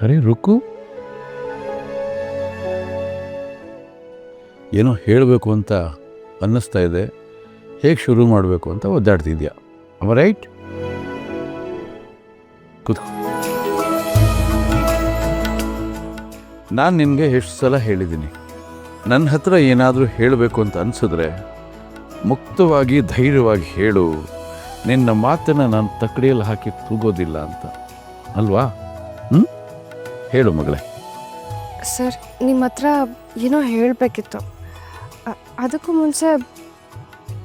ಅರೆ ರುಕ್ಕು, ಏನೋ ಹೇಳಬೇಕು ಅಂತ ಅನ್ನಿಸ್ತಾ ಇದೆ. ಹೇಗೆ ಶುರು ಮಾಡಬೇಕು ಅಂತ ಒದ್ದಾಡ್ತಿದ್ಯಾ? ಅವ ರೈಟ್? ಕೂತ್ಕೋ. ನಾನು ನಿನಗೆ ಎಷ್ಟು ಸಲ ಹೇಳಿದ್ದೀನಿ, ನನ್ನ ಹತ್ರ ಏನಾದರೂ ಹೇಳಬೇಕು ಅಂತ ಅನಿಸಿದ್ರೆ ಮುಕ್ತವಾಗಿ ಧೈರ್ಯವಾಗಿ ಹೇಳು, ನಿನ್ನ ಮಾತನ್ನು ನಾನು ತಕ್ಕಡಿಯಲ್ಲಿ ಹಾಕಿ ತೂಗೋದಿಲ್ಲ ಅಂತ, ಅಲ್ವಾ? ಹೇಳು ಮಗಳೇ. ಸರ್, ನಿಮ್ಮ ಹತ್ರ ಏನೋ ಹೇಳಬೇಕಿತ್ತು. ಅದಕ್ಕೂ ಮುಂಚೆ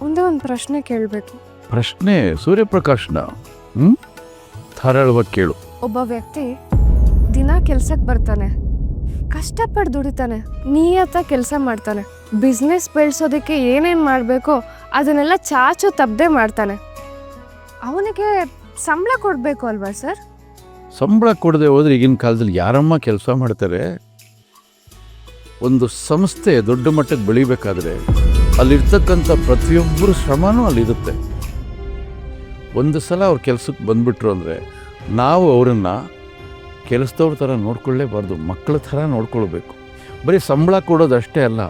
ಒಂದೇ ಒಂದು ಪ್ರಶ್ನೆ ಕೇಳಬೇಕು. ಪ್ರಶ್ನೆ? ಸೂರ್ಯಪ್ರಕಾಶ್ನ? ಧಾರಾಳವಾಗಿ ಕೇಳು. ಒಬ್ಬ ವ್ಯಕ್ತಿ ದಿನ ಕೆಲ್ಸಕ್ಕೆ ಬರ್ತಾನೆ, ಕಷ್ಟಪಟ್ಟು ದುಡಿತಾನೆ, ನಿಯತ್ತ ಕೆಲಸ ಮಾಡ್ತಾನೆ, ಬಿಸ್ನೆಸ್ ಬೆಳೆಸೋದಕ್ಕೆ ಏನೇನು ಮಾಡಬೇಕೋ ಅದನ್ನೆಲ್ಲ ಚಾಚು ತಪ್ಪದೆ ಮಾಡ್ತಾನೆ. ಅವನಿಗೆ ಸಂಬಳ ಕೊಡಬೇಕು ಅಲ್ವಾ ಸರ್? ಸಂಬಳ ಕೊಡದೆ ಹೋದ್ರೆ ಈಗಿನ ಕಾಲದಲ್ಲಿ ಯಾರಮ್ಮ ಕೆಲಸ ಮಾಡ್ತಾರೆ? ಒಂದು ಸಂಸ್ಥೆ ದೊಡ್ಡ ಮಟ್ಟಕ್ಕೆ ಬೆಳಿಬೇಕಾದ್ರೆ ಅಲ್ಲಿರ್ತಕ್ಕಂಥ ಪ್ರತಿಯೊಬ್ಬರು ಶ್ರಮನೂ ಅಲ್ಲಿರುತ್ತೆ. ಒಂದು ಸಲ ಅವ್ರ ಕೆಲಸಕ್ಕೆ ಬಂದ್ಬಿಟ್ರು ಅಂದರೆ ನಾವು ಅವರನ್ನು ಕೆಲಸದವ್ರ ಥರ ನೋಡ್ಕೊಳ್ಳೇಬಾರ್ದು, ಮಕ್ಕಳ ಥರ ನೋಡ್ಕೊಳ್ಬೇಕು. ಬರೀ ಸಂಬಳ ಕೊಡೋದಷ್ಟೇ ಅಲ್ಲ,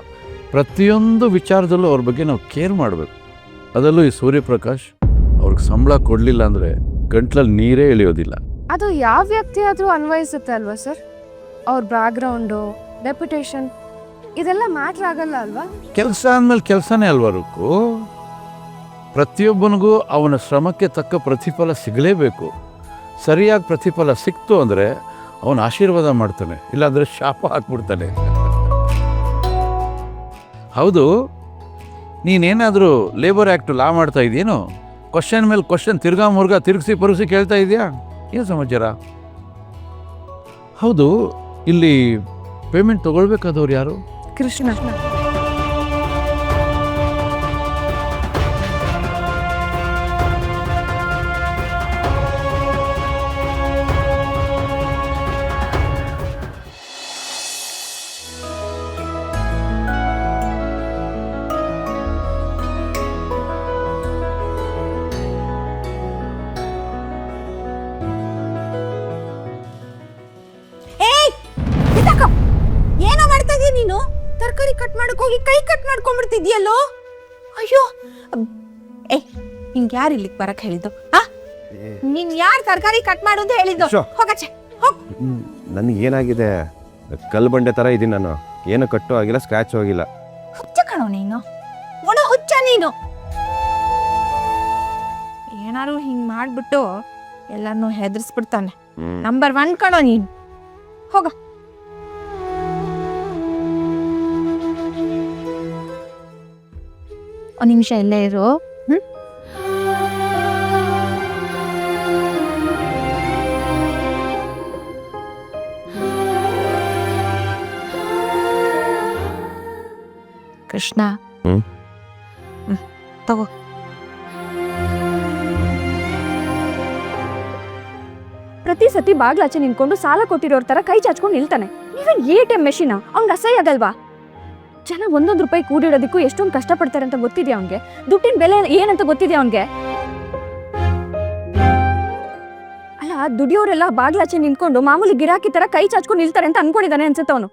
ಪ್ರತಿಯೊಂದು ವಿಚಾರದಲ್ಲೂ ಅವ್ರ ಬಗ್ಗೆ ನಾವು ಕೇರ್ ಮಾಡಬೇಕು. ಅದರಲ್ಲೂ ಈ ಸೂರ್ಯಪ್ರಕಾಶ್ ಅವ್ರಿಗೆ ಸಂಬಳ ಕೊಡಲಿಲ್ಲ ಅಂದರೆ ಗಂಟ್ಲಲ್ಲಿ ನೀರೇ ಇಳಿಯೋದಿಲ್ಲ. ಅದು ಯಾವ ವ್ಯಕ್ತಿ ಆದರೂ ಅನ್ವಯಿಸುತ್ತೆ ಅಲ್ವಾ ಸರ್? ಅವ್ರ ಬ್ಯಾಕ್ಗ್ರೌಂಡು, ರೆಪ್ಯುಟೇಷನ್ ಇದೆಲ್ಲ ಮ್ಯಾಟ್ರ್ ಆಗಲ್ಲ ಅಲ್ವಾ? ಕೆಲಸ ಅಂದಮೇಲೆ ಕೆಲಸನೇ ಅಲ್ವಾ ರುಕ್ಕು? ಪ್ರತಿಯೊಬ್ಬನಿಗೂ ಅವನ ಶ್ರಮಕ್ಕೆ ತಕ್ಕ ಪ್ರತಿಫಲ ಸಿಗಲೇಬೇಕು. ಸರಿಯಾಗಿ ಪ್ರತಿಫಲ ಸಿಕ್ತು ಅಂದರೆ ಅವನು ಆಶೀರ್ವಾದ ಮಾಡ್ತಾನೆ, ಇಲ್ಲಾಂದರೆ ಶಾಪ ಹಾಕ್ಬಿಡ್ತಾನೆ. ಹೌದು, ನೀನೇನಾದರೂ ಲೇಬರ್ ಆ್ಯಕ್ಟ್ ಲಾ ಮಾಡ್ತಾ ಇದೆಯೇನೋ? ಕ್ವಶನ್ ಮೇಲೆ ಕ್ವಶನ್ ತಿರ್ಗಾ ಮುರ್ಗಾ ತಿರುಗಿಸಿ ಕೇಳ್ತಾ ಇದೆಯಾ? ಏನು ಸಮಾಚಾರ? ಹೌದು, ಇಲ್ಲಿ ಪೇಮೆಂಟ್ ತೊಗೊಳ್ಬೇಕಾದವ್ರು ಯಾರು? ಕೃಷ್ಣ. ಏನೋ ಮಾಡ್ತಾ ಇದೀಯ ನೀನು? ತರಕಾರಿ ಕಟ್ ಮಾಡಕ್ ಹೋಗಿ ಕೈ ಕಟ್ ಮಾಡ್ಕೊಂಡ್ಬಿಡ್ತಿದ್ಯಲ್ಲೋ. ಅಯ್ಯೋ, ನಿಂಗೆ ಯಾರು ಇಲ್ಲಿಗೆ ಬರಕ್ ಹೇಳಿದ್ದು? ನೀನ್ ಯಾರು ತರಕಾರಿ ಕಟ್ ಮಾಡು ಅಂತ ಹೇಳಿದ್ದು? ಹೋಗಚ್ಚೆ ಹೋಗ್. ನನಗೆ ಏನಾಗಿದೆ, ಕಲ್ಲು ಬಂಡೆ ಥರ ಇದ್ದೀನಿ ನಾನು. ಏನು ಕಟ್ಟು ಆಗಿಲ್ಲ, ಸ್ಕ್ರ್ಯಾಚ್ ಹೋಗಿಲ್ಲ. ಹುಚ್ಚ ಕಣೋ ನೀನು, ಒಣ ಹುಚ್ಚ ನೀನು. ಏನಾರು ಹಿಂಗ್ ಮಾಡ್ಬಿಟ್ಟು ಎಲ್ಲಾನು ಹೆದರ್ಸ್ಬಿಡ್ತಾನೆ. ನಂಬರ್ 1 ಕಣೋ ನೀನು. ಹೋಗ. ಒಂದು ನಿಮಿಷ ಇಲ್ಲೇ ಇರು. ಕೃಷ್ಣ, ತಗೋ. ಪ್ರತಿ ಸತಿ ಬಾಗ್ಲಾಚೆ ನಿಂತ್ಕೊಂಡು ಸಾಲ ಕೊಟ್ಟಿರೋರ್ ತರ ಕೈ ಚಾಚ್ಕೊಂಡು ನಿಲ್ತಾನೆ. ನೀವೇನ್ ATM ಮೆಷಿನ? ಅವ್ನಿಗೆ ಅಸಹ್ಯ ಆಗಲ್ವಾ? ಜನ ಒಂದೊಂದು ರೂಪಾಯಿ ಕೂಡಿಡೋದಕ್ಕೂ ಎಷ್ಟೊಂದು ಕಷ್ಟಪಡ್ತಾರೆ ಅಂತ ಗೊತ್ತಿದ್ಯಾ ಅವನಿಗೆ? ದುಡ್ಡಿನ ಬೆಲೆ ಏನಂತ ಗೊತ್ತಿದ್ಯಾ ಅವನಿಗೆ? ಅಲ್ಲ, ದುಡಿಯೋರೆಲ್ಲ ಬಾಗ್ಲಾಚೆ ನಿಂತ್ಕೊಂಡು ಮಾಮೂಲಿ ಗಿರಾಕಿ ತರ ಕೈ ಚಾಚ್ಕೊಂಡು ನಿಲ್ತಾರೆ ಅಂತ ಅನ್ಕೊಂಡಿದ್ದಾನೆ ಅನ್ಸುತ್ತೆ ಅವನು.